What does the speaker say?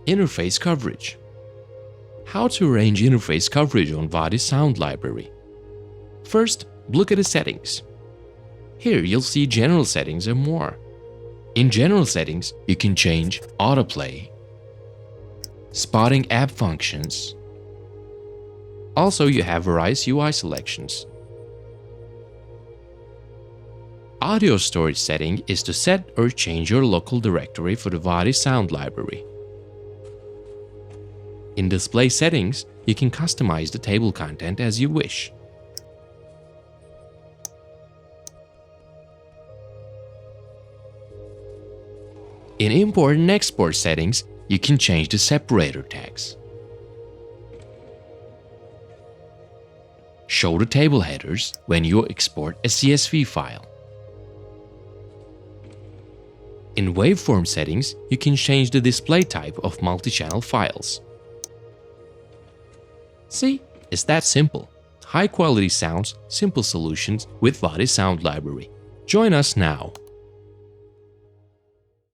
Interface coverage. How to arrange interface coverage on Vadi Sound Library. First, look at the settings. Here you'll see general settings and more. In general settings, you can change autoplay, spotting app functions. Also, you have various UI selections. Audio storage setting is to set or change your local directory for the Vadi Sound Library. In display settings, you can customize the table content as you wish. In import and export settings, you can change the separator tags. Show the table headers when you export a CSV file. In waveform settings, you can change the display type of multi-channel files. See, it's that simple. High quality sounds, simple solutions with Vadi Sound Library. Join us now.